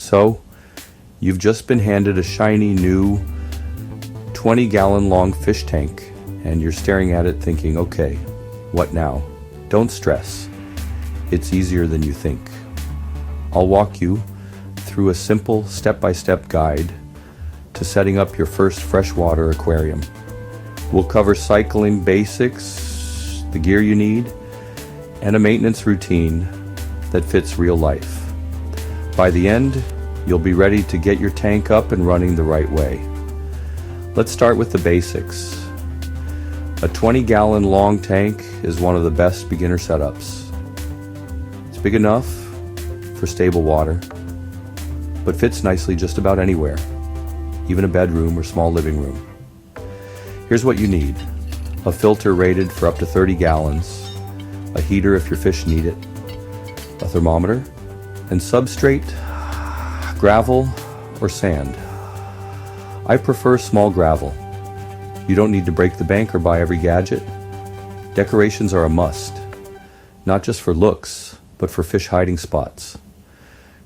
So, you've just been handed a shiny new 20-gallon long fish tank, and you're staring at it thinking, okay, what now? Don't stress. It's easier than you think. I'll walk you through a simple step-by-step guide to setting up your first freshwater aquarium. We'll cover cycling basics, the gear you need, and a maintenance routine that fits real life. By the end, you'll be ready to get your tank up and running the right way. Let's start with the basics. A 20-gallon long tank is one of the best beginner setups. It's big enough for stable water, but fits nicely just about anywhere, even a bedroom or small living room. Here's what you need: a filter rated for up to 30 gallons, a heater if your fish need it, a thermometer, and substrate, gravel or sand. I prefer small gravel. You don't need to break the bank or buy every gadget. Decorations are a must, not just for looks, but for fish hiding spots.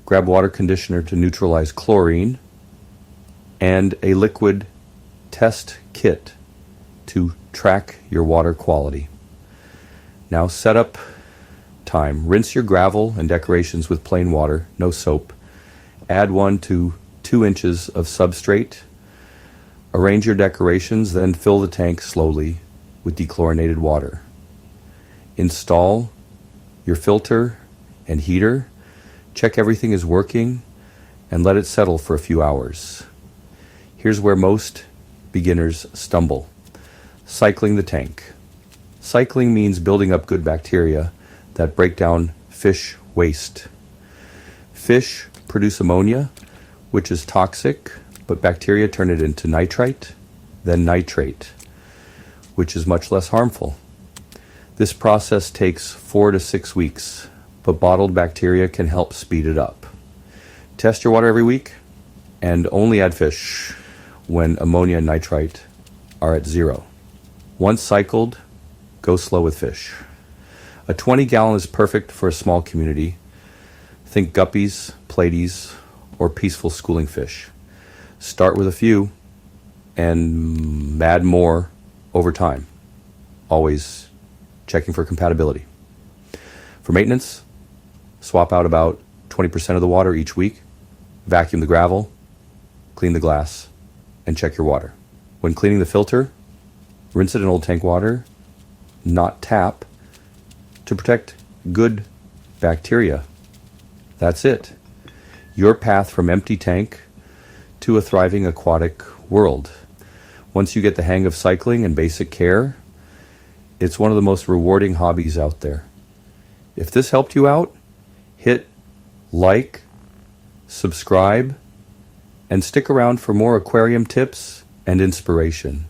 Grab water conditioner to neutralize chlorine, and a liquid test kit to track your water quality. Now setup time. Rinse your gravel and decorations with plain water, no soap. Add 1 to 2 inches of substrate. Arrange your decorations, then fill the tank slowly with dechlorinated water. Install your filter and heater. Check everything is working and let it settle for a few hours. Here's where most beginners stumble: cycling the tank. Cycling means building up good bacteria that break down fish waste. Fish produce ammonia, which is toxic, but bacteria turn it into nitrite, then nitrate, which is much less harmful. This process takes 4 to 6 weeks, but bottled bacteria can help speed it up. Test your water every week, and only add fish when ammonia and nitrite are at 0. Once cycled, go slow with fish. A 20-gallon is perfect for a small community. Think guppies, platies, or peaceful schooling fish. Start with a few and add more over time, always checking for compatibility. For maintenance, swap out about 20% of the water each week, vacuum the gravel, clean the glass, and check your water. When cleaning the filter, rinse it in old tank water, not tap, to protect good bacteria. That's it. Your path from empty tank to a thriving aquatic world. Once you get the hang of cycling and basic care, it's one of the most rewarding hobbies out there. If this helped you out, hit like, subscribe, and stick around for more aquarium tips and inspiration.